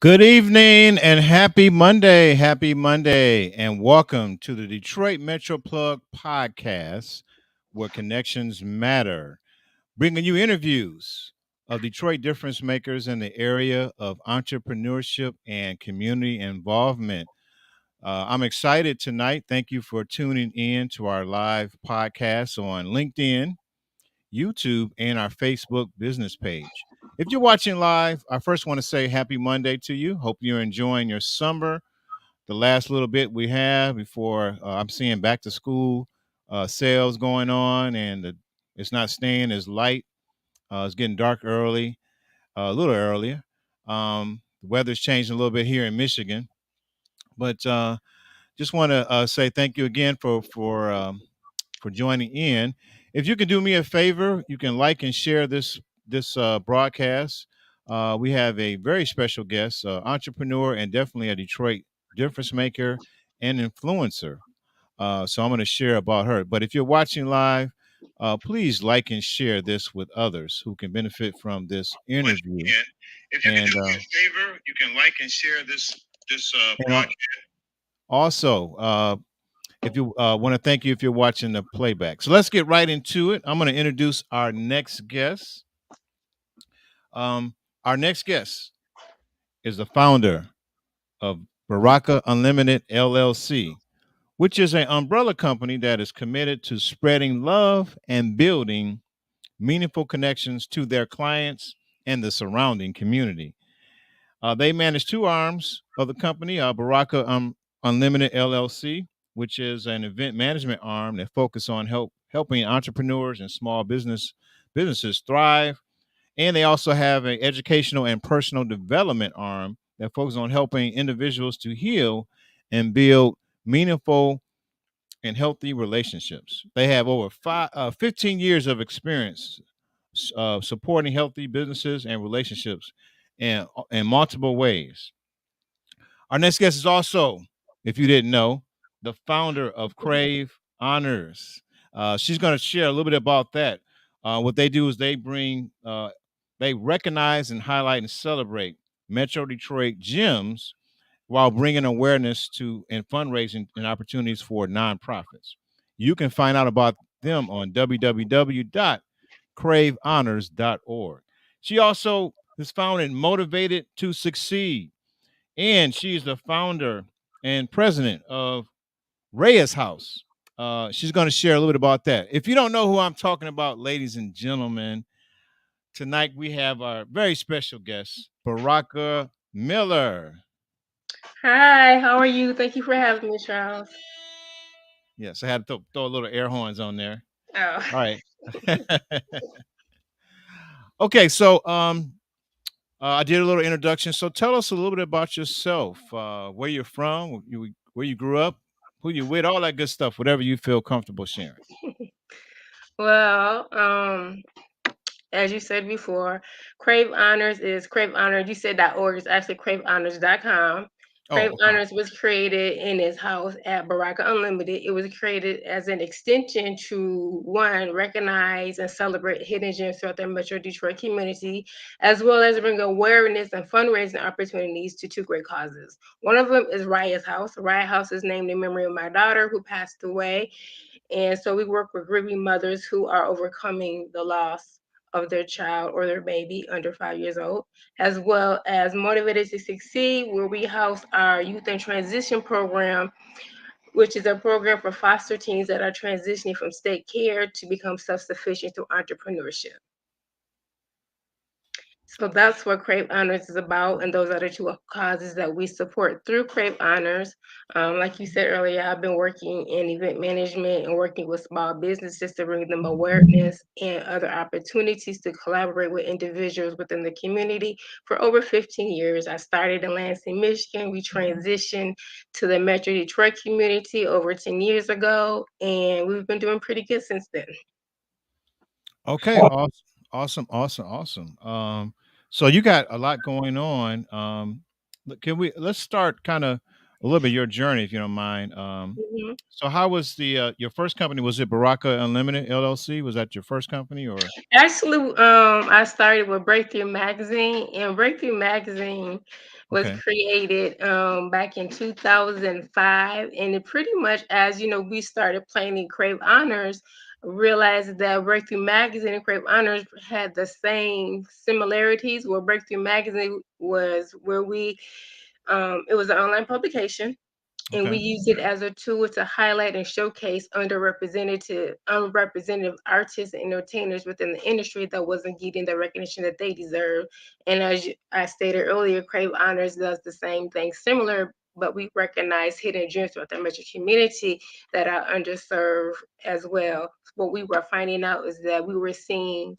Good evening and happy Monday. Happy Monday. And welcome to the Detroit Metro Plug podcast, where connections matter, bringing you interviews of Detroit difference makers in the area of entrepreneurship and community involvement. I'm excited tonight. Thank you for tuning in to our live podcast on LinkedIn, YouTube, and our Facebook business page. If you're watching live, I first want to say happy Monday to you. Hope you're enjoying your summer, the last little bit we have before I'm seeing back to school sales going on, and it's not staying as light. It's getting dark early, a little earlier. The weather's changing a little bit here in Michigan, but just want to say thank you again for joining in. If you can do me a favor, you can like and share this broadcast. We have a very special guest, entrepreneur, and definitely a Detroit difference maker and influencer. So I'm going to share about her. But if you're watching live, please like and share this with others who can benefit from this interview. If you can And do me a favor, you can like and share this and broadcast. also, if you want to thank you if you're watching the playback. So let's get right into it. I'm going to introduce our next guest. Our next guest is the founder of Barakah Unlimited LLC, which is an umbrella company that is committed to spreading love and building meaningful connections to their clients and the surrounding community. They manage two arms of the company, Barakah Unlimited LLC, which is an event management arm that focuses on helping entrepreneurs and small businesses thrive. And they also have an educational and personal development arm that focuses on helping individuals to heal and build meaningful and healthy relationships. They have over 15 years of experience supporting healthy businesses and relationships in multiple ways. Our next guest is also, if you didn't know, the founder of KRAVE Honors. She's going to share a little bit about that. What they do is they recognize and highlight and celebrate Metro Detroit gems while bringing awareness to and fundraising and opportunities for nonprofits. You can find out about them on www.cravehonors.org. She also is founded Motivated to Succeed, and she's the founder and president of Reyes House. She's going to share a little bit about that. If you don't know who I'm talking about, ladies and gentlemen, tonight we have our very special guest, Barakah Miller. Hi, how are you? Thank you for having me, Charles. Yes, I had to throw a little air horns on there. Oh, All right. Okay, so I did a little introduction. So tell us a little bit about yourself, where you're from, where you grew up, who you with, all that good stuff, whatever you feel comfortable sharing. well, as you said before, Crave Honors is Crave Honors. You said .org is actually cravehonors.com. Oh, Crave okay. Honors was created in its house at Barakah Unlimited. It was created as an extension to one, recognize and celebrate hidden gems throughout the Metro Detroit community, as well as bring awareness and fundraising opportunities to two great causes. One of them is Riot's House. Riot House is named in memory of my daughter who passed away. And so we work with grieving mothers who are overcoming the loss of their child or their baby under 5 years old, as well as Motivated to Succeed, where we house our youth and transition program, which is a program for foster teens that are transitioning from state care to become self sufficient through entrepreneurship. So that's what Crave Honors is about, and those are the two causes that we support through Crave Honors. Like you said earlier, I've been working in event management and working with small businesses to bring them awareness and other opportunities to collaborate with individuals within the community for over 15 years. I started in Lansing, Michigan. We transitioned to the Metro Detroit community over 10 years ago, and we've been doing pretty good since then. Okay, awesome, awesome, awesome, awesome. So you got a lot going on. Can we let's start kind of a little bit your journey, if you don't mind. Mhm. So how was the your first company? Was it Baraka Unlimited LLC? Was that your first company or? Actually, I started with Breakthrough Magazine, and Breakthrough Magazine was Okay. created back in 2005, and it pretty much, as you know, we started planning Crave Honors, realized that Breakthrough Magazine and Crave Honors had the same similarities. Where Breakthrough Magazine was where we it was an online publication, and we Okay. use it as a tool to highlight and showcase unrepresented artists and entertainers within the industry that wasn't getting the recognition that they deserve. And I stated earlier, Crave Honors does the same thing, similar, but we recognize hidden gems throughout the metro community that are underserved as well. What we were finding out is that we were seeing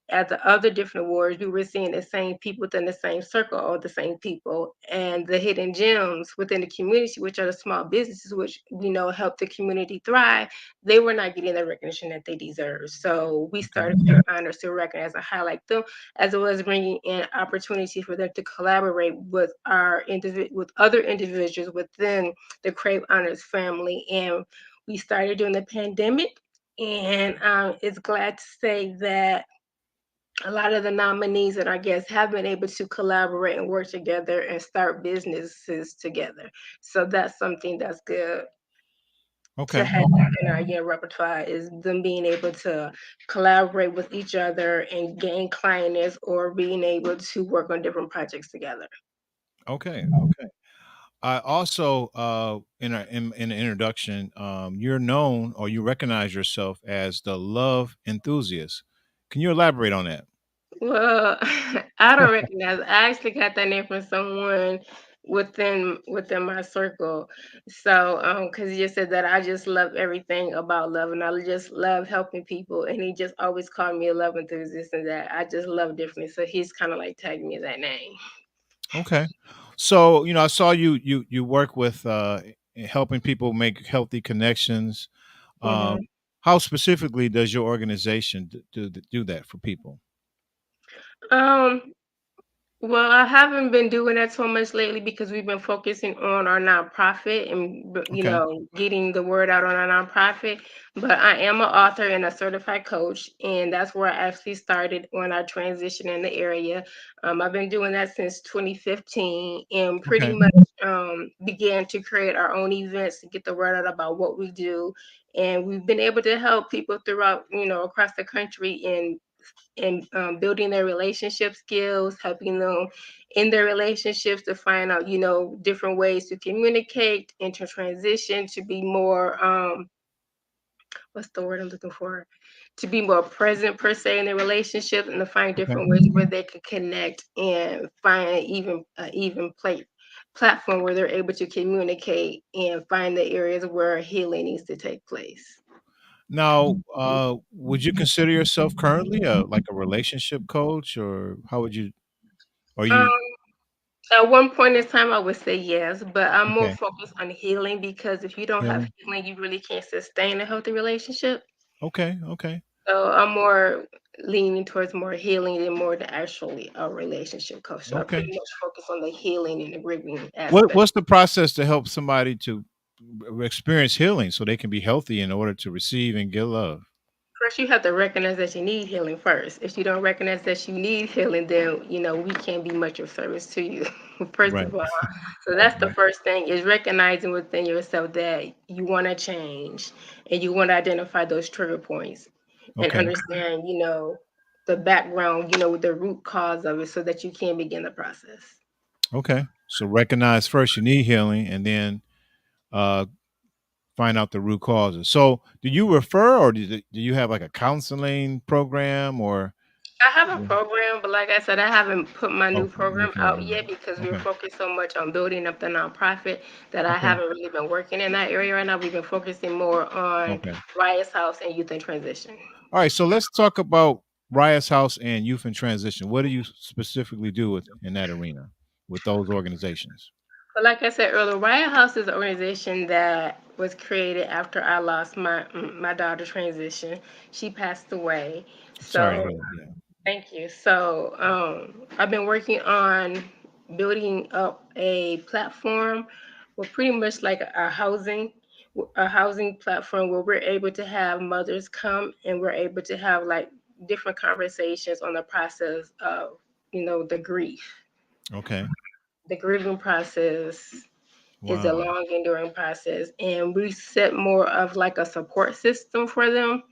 at the other different awards, we were seeing the same people within the same circle, or the same people, and the hidden gems within the community, which are the small businesses, which we know help the community thrive. They were not getting the recognition that they deserve. So we Okay. started their honors to recognize and highlight them, as well as bringing in opportunity for them to collaborate with with other individuals within the Crave Honors family. And we started during the pandemic, and it's glad to say that a lot of the nominees and our guests have been able to collaborate and work together and start businesses together. So that's something that's good to Okay. have in our year repertoire, is them being able to collaborate with each other and gain clients, or being able to work on different projects together. Okay. Okay. I also, in the introduction, you're known or you recognize yourself as the love enthusiast. Can you elaborate on that? Well, I don't recognize. I actually got that name from someone within my circle. So, because he just said that I just love everything about love, and I just love helping people, and he just always called me a love enthusiast, and that I just love differently. So he's kind of like tagged me that name. Okay. So, I saw you work with helping people make healthy connections. Um, Mhm. how specifically does your organization do that for people? Um, Well, I haven't been doing that so much lately because we've been focusing on our nonprofit and, Okay. getting the word out on our nonprofit. But I am an author and a certified coach, and that's where I actually started on our transition in the area. I've been doing that since 2015, and pretty Okay. much began to create our own events to get the word out about what we do. And we've been able to help people throughout, across the country in building their relationship skills, helping them in their relationships to find out, different ways to communicate and to transition to be more, what's the word I'm looking for? To be more present per se in their relationship, and to find Okay. different ways where they can connect and find an even platform where they're able to communicate and find the areas where healing needs to take place. Now, would you consider yourself currently like a relationship coach, or how would you? Are Um, you At one point in time, I would say yes, but I'm more okay? focused on healing, because if you don't have Healing. healing, you really can't sustain a healthy relationship. Okay. Okay. So I'm more leaning towards more healing than more than actually a relationship coach. So I Okay. pretty much focus on the healing and the grieving What aspect. What's the process to help somebody to experience healing so they can be healthy in order to receive and get love? First, you have to recognize that you need healing first. If you don't recognize that you need healing, then we can't be much of service to you. First Right. of all, so Right. that's the Right. first thing, is recognizing within yourself that you want to change, and you want to identify those trigger points and Okay. understand, the background, the root cause of it, so that you can begin the process. Okay. So recognize first you need healing, and then uh, find out the root causes. So, do you refer, or do you have like a counseling program, or? I have a Yeah. program, but like I said, I haven't put my new Okay. New program out program. yet because we're Okay. focused so much on building up the nonprofit that I Okay. haven't really been working in that area right now. We've been focusing more on Okay. Riot's House and Youth in Transition. All right. So let's talk about Riot's House and Youth in Transition. What do you specifically do in that arena with those organizations? But like I said earlier, Riot House is an organization that was created after I lost my daughter transition. She passed away. Sorry to So hear that. Yeah. thank you. So, I've been working on building up a platform, well, pretty much like a housing platform where we're able to have mothers come, and we're able to have like different conversations on the process of, the grief. Okay. The grieving process is a Wow. long enduring process, and we set more of like a support system for them.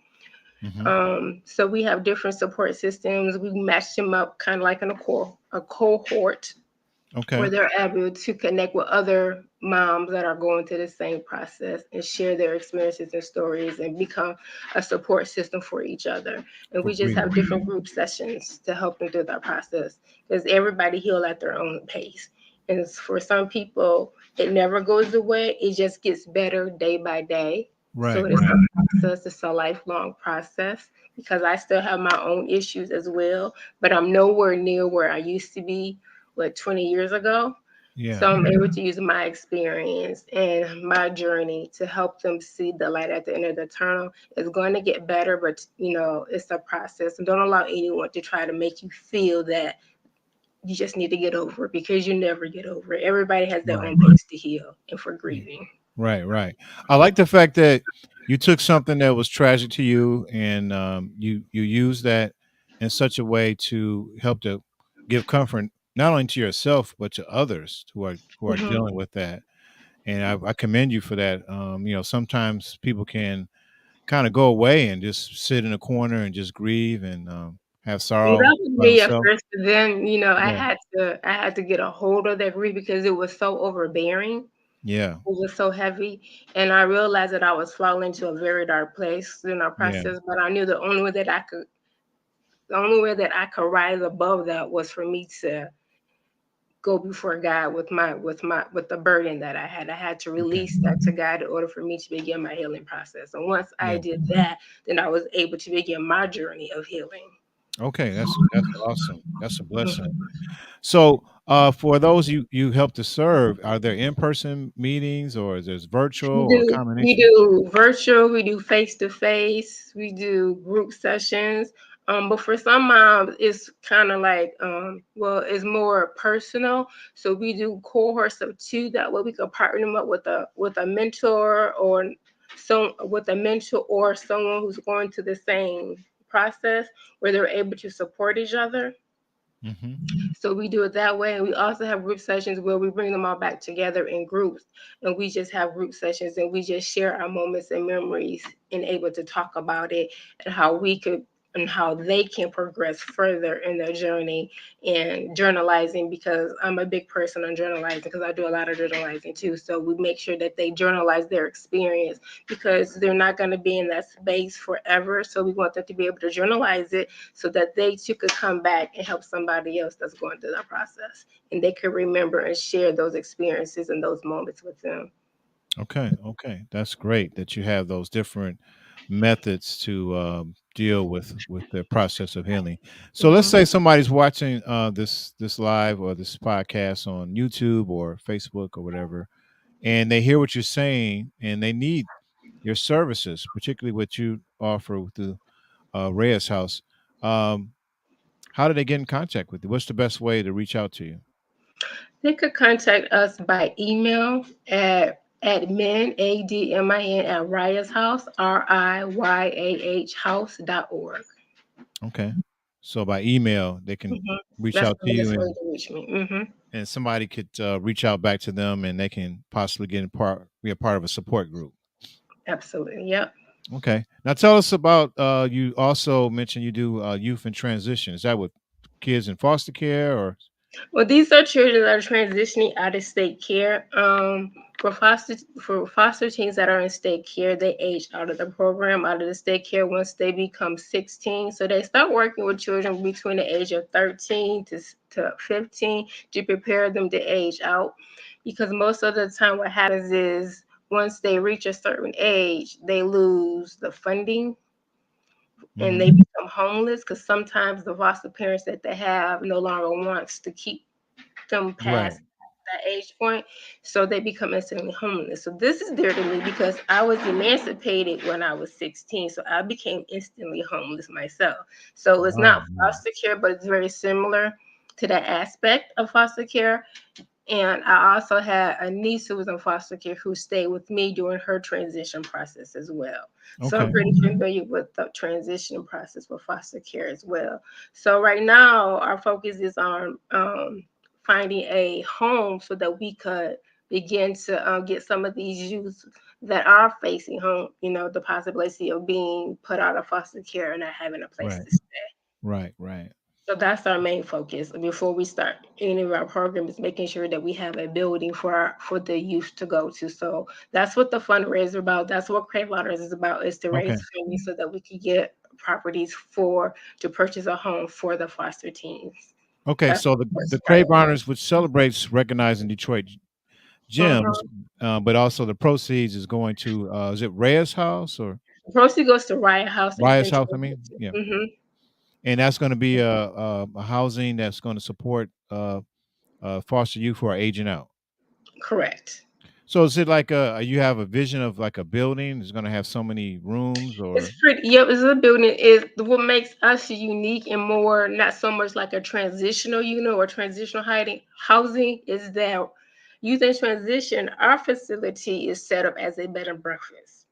Hmm. So we have different support systems. We match them up kind of like in a cohort where Okay. they're able to connect with other moms that are going through the same process and share their experiences and stories and become a support system for each other. And For we just have grieving. different group sessions to help them through that process because everybody heal at their own pace. And for some people, it never goes away. It just gets better day by day. So Right. it's Right. a process, it's a lifelong process because I still have my own issues as well, but I'm nowhere near where I used to be, what, 20 years ago. Yeah. So I'm able to use my experience and my journey to help them see the light at the end of the tunnel. It's going to get better, but it's a process. And don't allow anyone to try to make you feel that you just need to get over it because you never get over it. Everybody has their Right. own pace to heal and for Yeah. grieving. Right. Right. I like the fact that you took something that was tragic to you, and you used that in such a way to help to give comfort not only to yourself but to others who are Hmm. dealing with that. And I commend you for that. Sometimes people can kind of go away and just sit in a corner and just grieve and have Well, sorrow that was by me at themselves. first, but then Yeah. I had to get a hold of that grief because it was so overbearing. Yeah. It was so heavy, and I realized that I was falling into a very dark place in our Yeah. process. But I knew the only way that I could rise above that was for me to go before God with the burden that I had. I had to Okay. release that to God in order for me to begin my healing process. And once I Yeah. did that, then I was able to begin my journey of healing. Okay. That's awesome. That's a blessing. So, for those you help to serve, are there in person meetings or is this virtual or a We combination? do virtual, we do face to face, we do group sessions. But for some moms, it's kind of like, well, it's more personal. So we do cohorts of two. That way, we could partner them up with a mentor or with a mentor or someone who's going to the same process, where they're able to support each other. Hmm. So we do it that way. And we also have group sessions where we bring them all back together in groups. And we just have group sessions and we just share our moments and memories and able to talk about it and how we could and how they can progress further in their journey and journalizing, because I'm a big person on journalizing because I do a lot of journalizing too. So we make sure that they journalize their experience because they're not going to be in that space forever. So we want them to be able to journalize it so that they too could come back and help somebody else that's going through that process, and they could remember and share those experiences and those moments with them. Okay. Okay. That's great that you have those different methods to deal with the process of healing. So let's Hmm. say somebody's watching this live or this podcast on YouTube or Facebook or whatever, and they hear what you're saying and they need your services, particularly what you offer with the Reyes House. Um, how do they get in contact with you? What's the best way to reach out to you? They could contact us by email at admin, ADMIN, at Riya's House, RIYAH house.org. Okay. So by email, they can Hmm. reach That's out to the you, best way to reach me. Hmm. and somebody could reach out back to them and they can possibly get in be a part of a support group. Absolutely. Yep. Okay. Now tell us about, you also mentioned you do youth in transition. Is that with kids in foster care or? Well, these are children that are transitioning out of state care. For foster teens that are in state care, they age out of the program, out of the state care once they become 16. So they start working with children between the age of 13 to 15 to prepare them to age out. Because most of the time, what happens is once they reach a certain age, they lose the funding and Hmm. they become homeless because sometimes the foster parents that they have no longer wants to keep them Right. past that age point, so they become instantly homeless. So this is dear to me because I was emancipated when I was 16, so I became instantly homeless myself. So it's Oh, not man. foster care, but it's very similar to that aspect of foster care. And I also had a niece who was in foster care who stayed with me during her transition process as well. So I'm Okay. pretty familiar with the transition process for foster care as well. So right now, our focus is on finding a home so that we could begin to get some of these youth that are facing home, the possibility of being put out of foster care and not having a place Right. to stay. Right. Right. So that's our main focus before we start any of our programs, making sure that we have a building for the youth to go to. So that's what the fundraiser about. That's what Crave Waters is about, is to Okay. raise funds so that we can get properties for to purchase a home for the foster teens. Okay. That's So what the started. Crave Honors, which celebrates recognizing Detroit gems, Uh-huh. but also the proceeds is going to is it Reyes House or Proceed goes to Riot House Riot's Extension. House? I mean, yeah, Mm-hmm. and that's going to be a housing that's going to support foster youth who are aging out. Correct. So is it like you have a vision of like a building is going to have so many rooms It's or pretty. Yep, it's a building. Is what makes us unique and more not so much like a transitional unit or transitional hiding housing is that youth in transition. Our facility is set up as a bed and breakfast.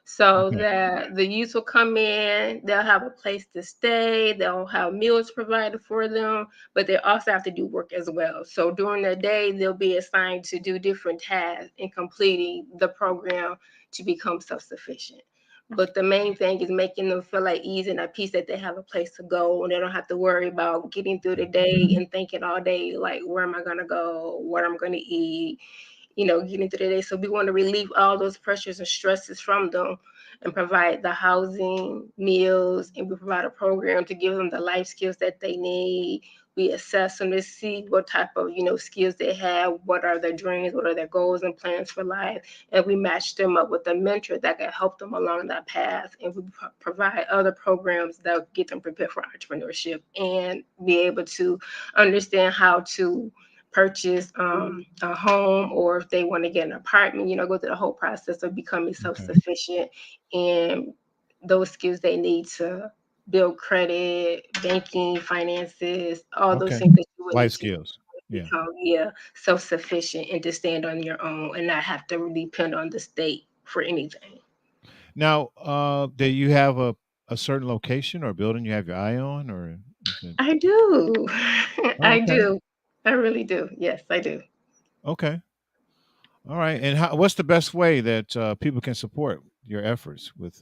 So okay, that the youth will come in, they'll have a place to stay, they'll have meals provided for them, but they also have to do work as well. So during the day, they'll be assigned to do different tasks in completing the program to become self sufficient. But the main thing is making them feel like ease and at peace that they have a place to go and they don't have to worry about getting through the day and thinking all day, like, where am I going to go? What I'm going to eat? Getting through the day. So we want to relieve all those pressures and stresses from them and provide the housing, meals, and we provide a program to give them the life skills that they need. We assess them to see what type of, skills they have, what are their dreams, what are their goals and plans for life. And we match them up with a mentor that can help them along that path. And we provide other programs that get them prepared for entrepreneurship and be able to understand how to purchase a home, or if they want to get an apartment, go through the whole process of becoming okay, self-sufficient and those skills they need to build credit, banking, finances, all those okay, things that you would life need to skills. Yeah. become, yeah, self-sufficient and to stand on your own and not have to really depend on the state for anything. Now, do you have a certain location or building you have your eye on, or is it? I do. Oh, I okay, do. I really do. Yes, I do. okay, all right. And what's the best way that people can support your efforts with?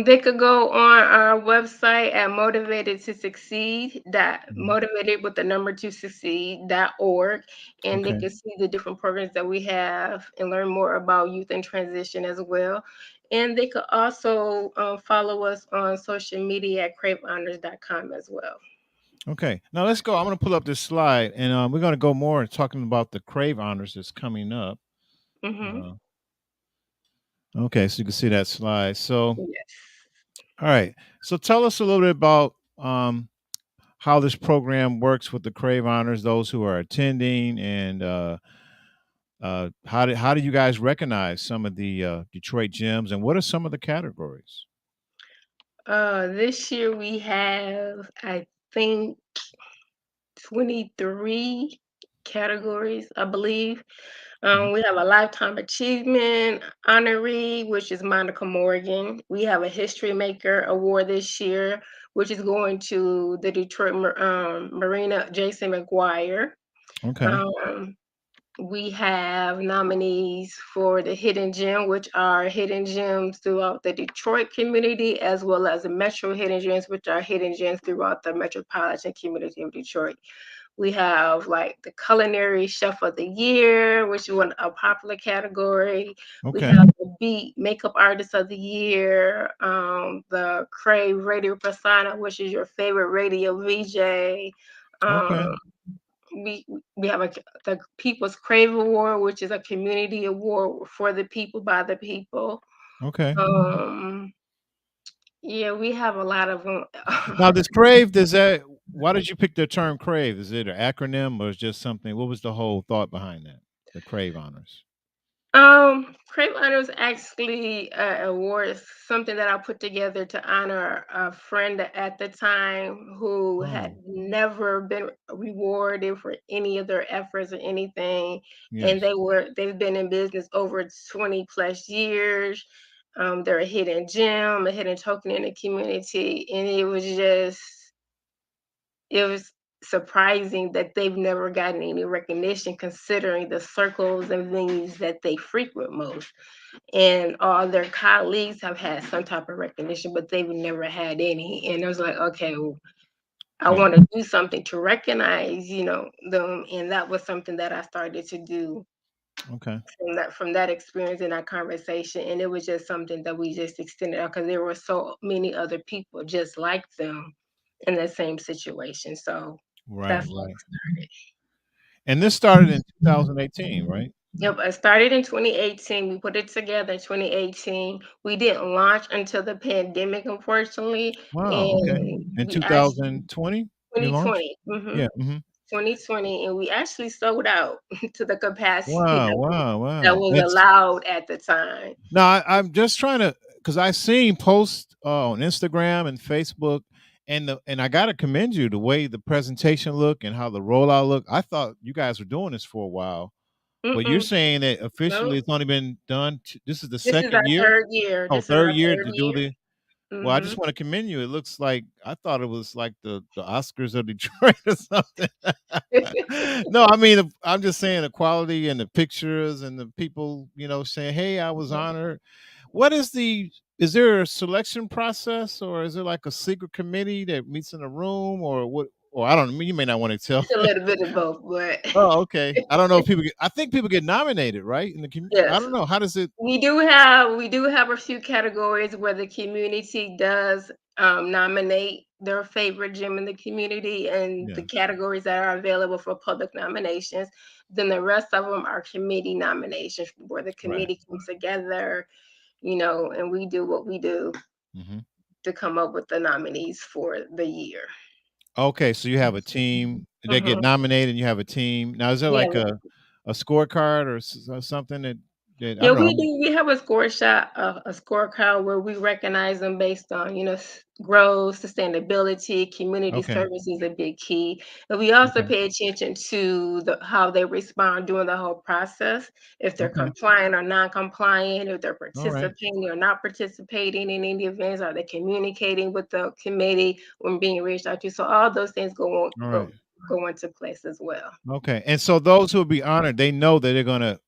They could go on our website at motivated to succeed dot Mhm. motivated with the number to succeed.org, and they Okay, can see the different programs that we have and learn more about youth in transition as well. And they could also follow us on social media at cravehonors.com as well. okay. Now let's go. I'm going to pull up this slide, and we're going to go more talking about the Crave Honors that's coming up. Hmm. Uh, okay, so you can see that slide. So, Yes. all right. So tell us a little bit about how this program works with the Crave Honors, those who are attending, and how do you guys recognize some of the Detroit gems, and what are some of the categories? This year we have, I think, 23 categories, I believe. Mhm. We have a Lifetime Achievement honoree, which is Monica Morgan. We have a History Maker Award this year, which is going to the Detroit Marina Jason McGuire. Okay. Um, we have nominees for the Hidden Gem, which are hidden gems throughout the Detroit community, as well as the Metro Hidden Gems, which are hidden gems throughout the metropolitan community of Detroit. We have like the culinary chef of the year, which is one a popular category. We Okay. have the beat makeup artist of the year, the Crave radio persona, which is your favorite radio VJ. Okay. Um, we we have the People's Crave Award, which is a community award for the people by the people. Okay. Um, yeah, we have a lot of them. Now, this Crave, does that? Why did you pick the term Crave? Is it an acronym or is just something? What was the whole thought behind that? The Crave Honors. Crave Honors actually awards something that I put together to honor a friend at the time who had Oh, never been rewarded for any of their efforts or anything, and yes. they've been in business over 20 plus years. They're a hidden gem, a hidden token in the community, and it was surprising that they've never gotten any recognition considering the circles and venues that they frequent most. And all their colleagues have had some type of recognition, but they've never had any. And it was like, okay, well, I Yeah. want to do something to recognize, them. And that was something that I started to do Okay. from that experience and that conversation. And it was just something that we just extended out because there were so many other people just like them in the same situation. So Right. that's how Right. it started. And this started in 2018, right? Yep, I started in 2018. We put it together in 2018. We didn't launch until the pandemic, unfortunately, Wow. Okay. and In we actually 2020, you launched? 2020, Yeah. Hmm. 2020, and we actually sold out to the capacity Wow. Wow. that Wow. was That's allowed at the time. no. I'm just trying to because I seen posts on Instagram and Facebook, and I got to commend you the way the presentation looked and how the rollout looked. I thought you guys were doing this for a while, but you're Mm-mm, saying that no, officially it's only been done. This is the this is our second year. third year. Oh, This is third our year third to do year. the. Well, I Hmm. just want to commend you. It looks like I thought it was like the Oscars of Detroit or something. No, I mean I'm just saying the quality and the pictures and the people, saying, "Hey, I was honored." What is the is there a selection process or is there like a secret committee that meets in a room or what? Or I don't know. You may not want to tell. It's a little bit of both, but Oh, okay. I don't know if people get. I think people get nominated, right? In the community. I yes. don't know. How does it? We do have a few categories where the community does nominate their favorite gym in the community, and the Yeah. categories that are available for public nominations. Then the rest of them are committee nominations, where the Right. committee comes together, and we do what we do Hmm. to come up with the nominees for the year. Okay, so you have a team. They get Hmm. nominated, and you have a team. Now, is there We like have a scorecard or something that I Yeah, don't we know? do. We have a a scorecard where we recognize them based on, growth, sustainability, community Okay, service is a big key. But we also okay, pay attention to how they respond during the whole process, if they're okay. compliant or non-compliant, if they're All right, participating or not participating in any events, are they communicating with the committee when being reached out to? So all those things all right. go into place as well. Okay, and so those who will be honored, they know that they're gonna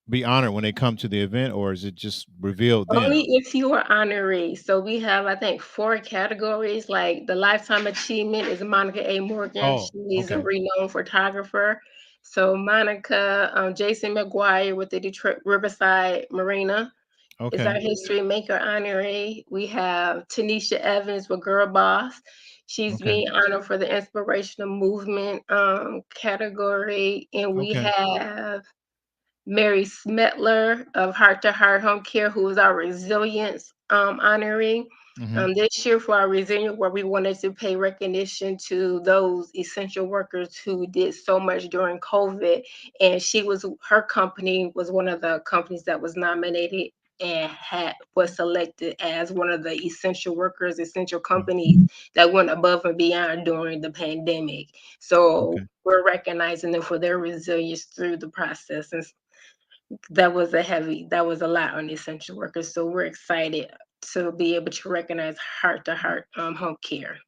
be honored when they come to the event, or is it just revealed then? Only if you are honoree. So we have, I think, four categories. Like the lifetime achievement is Monica A. Morgan. Oh, She's a okay, renowned photographer. So Monica, Jason McGuire with the Detroit Riverside Marina is our okay, history maker honoree. We have Tanisha Evans with Girl Boss. She's okay, being honored for the inspirational movement category. And we okay. have Mary Smetler of Heart to Heart Home Care, who is our resilience honoree. Hmm. This year for our resilience, where we wanted to pay recognition to those essential workers who did so much during COVID. And her company was one of the companies that was nominated and was selected as one of the essential workers, essential companies that went above and beyond during the pandemic. So Okay, we're recognizing them for their resilience through the process. And that was a lot on essential workers. So we're excited to be able to recognize Heart to Heart home care.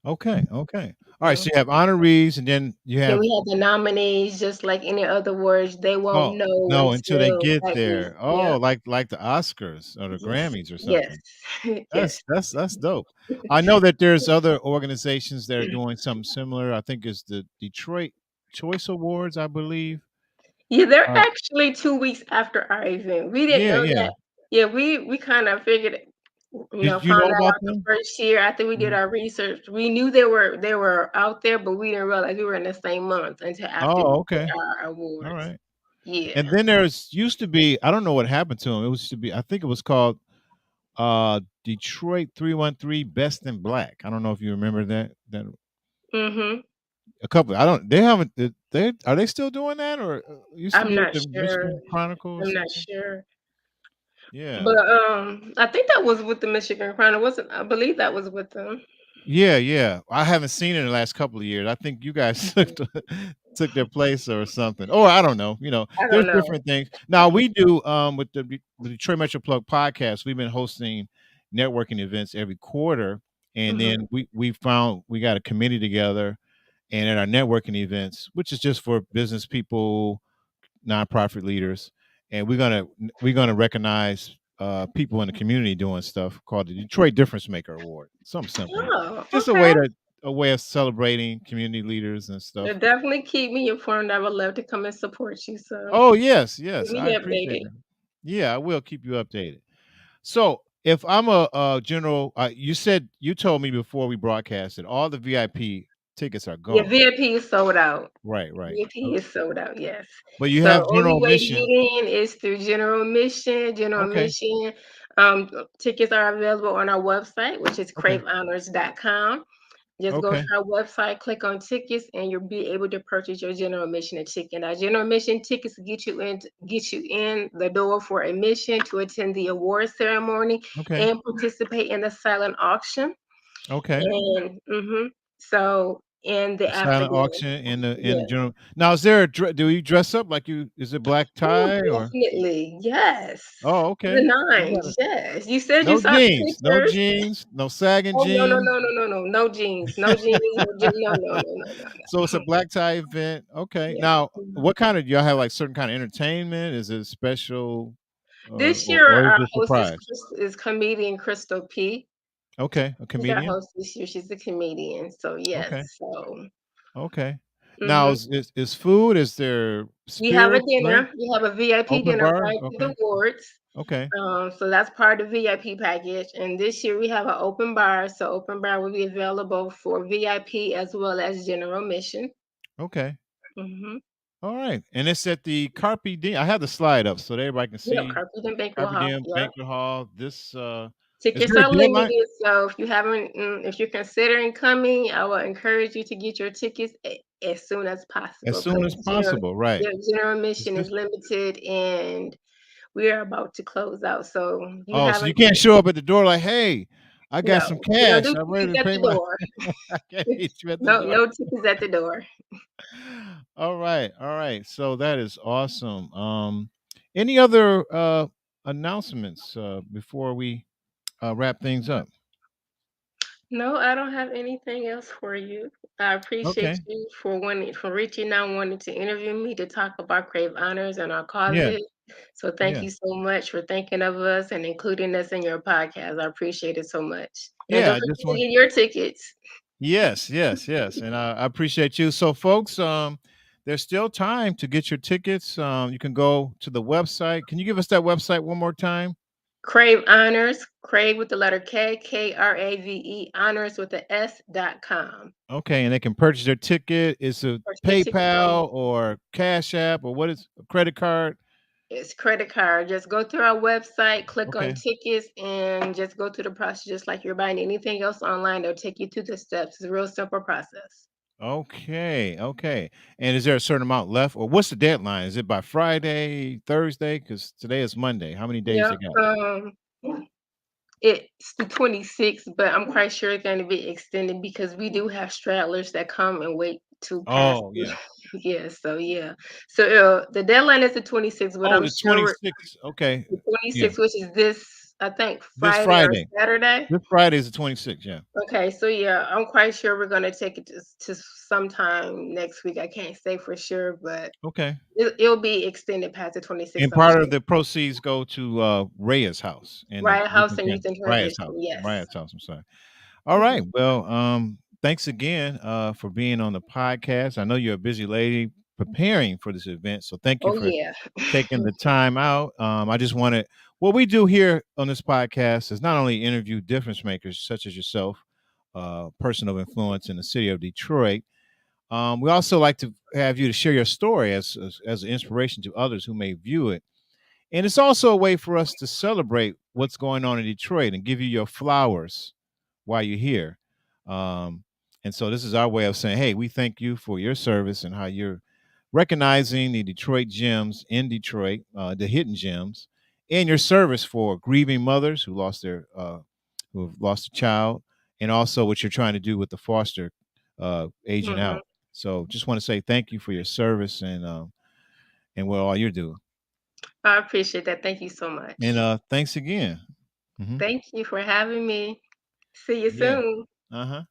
okay, okay. All right, Mhm. so you have honorees, and then you Then have we have the nominees, just like any other words, they won't oh know no until they until get like we, there. yeah, Oh, like the Oscars or the yes, Grammys or yes, something. yes. That's dope. I know that there's other organizations that are doing something similar. I think it's the Detroit Choice Awards, I believe. Yeah, they're Uh, actually 2 weeks after our event. We didn't yeah, know yeah. that. Yeah, we kind of figured it, Did you found know that about out the them? first year after we did Mhm. our research. We knew they were out there, but we didn't realize we were in the same month until after we Oh, did okay. our All awards. right. And Yeah. then there's used to be, I don't know what happened to them. It was to be, I think it was called Detroit 313 Best in Black. I don't know if you remember that Mhm. a couple I don't they haven't they are they still doing that or used to I'm be with not the sure. Michigan Chronicle or I'm not something? sure. Yeah. But I think that was with the Michigan Chronicle. Wasn't I believe that was with them. Yeah, yeah. I haven't seen it in the last couple of years. I think you guys took their place or something. Or I don't know. I There's don't know. different things. Now we do with the Detroit Metro Plug podcast. We've been hosting networking events every quarter, and Mhm. then we found we got a committee together, and at our networking events, which is just for business people, nonprofit leaders, and we're gonna recognize people in the community doing stuff called the Detroit Difference Maker Award. Something simple, Oh, just okay. a way of celebrating community leaders and stuff. Definitely keep me informed. I would love to come and support you. So Oh yes, keep yes, I me appreciate updated. it. Yeah, I will keep you updated. So if I'm a general, you told me before we broadcasted all the VIP tickets are Yeah, gone. VIP is sold out. Right, right. VIP is sold out, yes. But you So have only general way to admission. get in is through general admission. General Okay, admission tickets are available on our website, which is okay, cravehonors.com. Just go to okay, our website, click on tickets, and you'll be able to purchase your general admission ticket. Our general admission tickets get you in the door for admission to attend the award ceremony okay, and participate in the silent auction. okay. And so in the The silent afternoon, auction in the yeah. general. Now, is there do you dress up like you? Is it black Oh, tie or? definitely. Yes. Oh, The okay. You got nines. it. Yes. You said you No saw the jeans, no pictures. jeans, no sagging Oh, no, no, jeans. no, no, no, no. No jeans. No jeans. No jeans. No, no, no, no, no, So it's a no. black tie event. Okay. Yeah. Now, Mhm. what kind of y'all have like certain kind of entertainment? Is it special, This year, or is our it a host is surprise? comedian Crystal P. Okay, a She's our comedian. host this year. She's a comedian. So yes. Okay, So okay. Now, mhm. is food? Is there We have a spirits, right? dinner. We have a VIP Open dinner bar. prior to the Okay, awards. okay, So that's part of the VIP package. And this year we have an open bar. So open bar will be available for VIP as well as general admission. okay. Mm-hmm. All right, and it's at the Carpe Diem. I have the slide up so that everybody can Yep, see Carpet and Banquet Carpe Hall. Diem Yep. Banquet Hall. This is Tickets there a are deadline? limited, so if you're considering coming, I will encourage you to get your tickets as soon as As possible soon because as possible, right? general It's admission is just limited and we are about to close out. So you oh, so you haven't, can't show up at the door like, "Hey, I got no, some we don't cash. do I'm ready tickets to at pay the my." door. I can't meet you at the No, door. no tickets at the door. All right, all right. So that is awesome. Any other announcements before we wrap things up? No, I don't have anything else for you. I appreciate Okay. you for reaching out, wanting to interview me to talk about Crave Honors and our Yeah. causes. So thank Yeah. you so much for thinking of us and including us in your podcast. I appreciate it so much. And Yeah. don't I forget just to want. get your tickets. Yes. Yes. Yes. And I appreciate you. So, folks, there's still time to get your tickets. You can go to the website. Can you give us that website one more time? Crave Honors, Crave with the letter K, KRAVE, honors with the S.com. Okay, and they can purchase their ticket. It's a Purchase your tickets on PayPal or Cash App or what is a credit card? it's credit card. Just go to our website, click on Okay. tickets, and just go through the process just like you're buying anything else online. They'll take you through the steps. It's a real simple process. Okay, okay. And is there a certain amount left, or what's the deadline? Is it by Friday, Thursday? Because today is Monday. How many days Yeah. they got? It's the 26th, but I'm quite sure it's going to be extended because we do have straddlers that come and wait to pass Oh, through. yeah. Yeah, so yeah. So the deadline is the 26th, but Oh, I'm the sure 26th. Okay. the Yeah. 26th, which is this, I think, This Friday or Friday. Saturday. This Friday is the 26th. Yeah. Okay, so yeah, I'm quite sure we're gonna take it to sometime next week. I can't say for sure, but Okay. it'll be extended past the 26th, And I'm part sure. of the proceeds go to Raya's house and the Riot youth House and and Youth Camp. in Raya's Transition, house. yes. Raya's house. I'm sorry. All right. Mhm. Well, thanks again for being on the podcast. I know you're a busy lady preparing for this event, so thank you Oh for yeah. taking the time out. I just wanted what we do here on this podcast is not only interview difference makers such as yourself, person of influence in the city of Detroit. We also like to have you to share your story as an inspiration to others who may view it, and it's also a way for us to celebrate what's going on in Detroit and give you your flowers while you're here. Um, and so this is our way of saying, hey, we thank you for your service and how you're recognizing the Detroit gems in Detroit, the hidden gems, and your service for grieving mothers who have lost a child, and also what you're trying to do with the foster aging Mhm. out. So just want to say thank you for your service and what all you're doing. I appreciate that. Thank you so And much. thanks again. Hmm. Thank you for having me. See you Yeah. soon. Uh huh.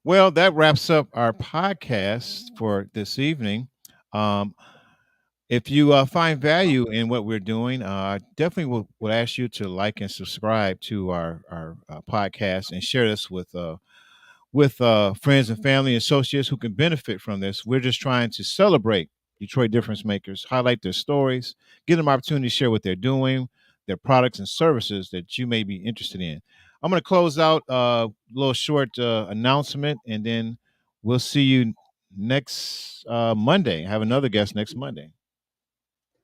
Well, that wraps up our podcast for this evening. Um, if you find value in what we're doing, I definitely will ask you to like and subscribe to our podcast and share this with friends and family associates who can benefit from this. We're just trying to celebrate Detroit difference makers, highlight their stories, give them opportunity to share what they're doing, their products and services that you may be interested in. I'm going to close out a little short announcement, and then we'll see you next Monday. Have another guest next Monday.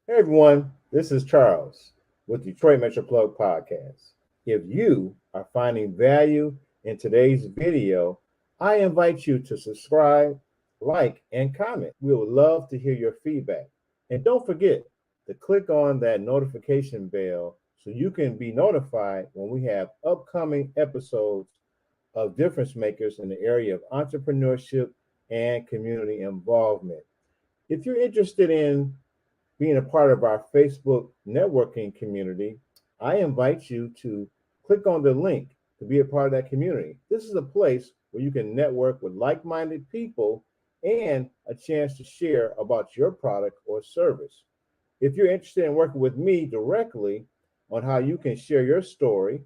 Hey everyone, this is Charles with Detroit Metro Plug Podcast. If you are finding value in today's video, I invite you to subscribe, like, and comment. We would love to hear your feedback. And don't forget to click on that notification bell so you can be notified when we have upcoming episodes of difference makers in the area of entrepreneurship and community involvement. If you're interested in being a part of our Facebook networking community, I invite you to click on the link to be a part of that community. This is a place where you can network with like minded people and a chance to share about your product or service. If you're interested in working with me directly on how you can share your story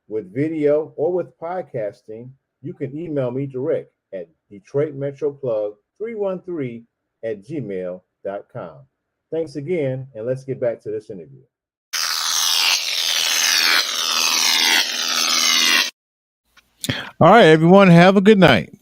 with video or with podcasting, you can email me direct at DetroitMetroPlug313@gmail.com. Thanks again, and let's get back to this interview. All right, everyone, have a good night.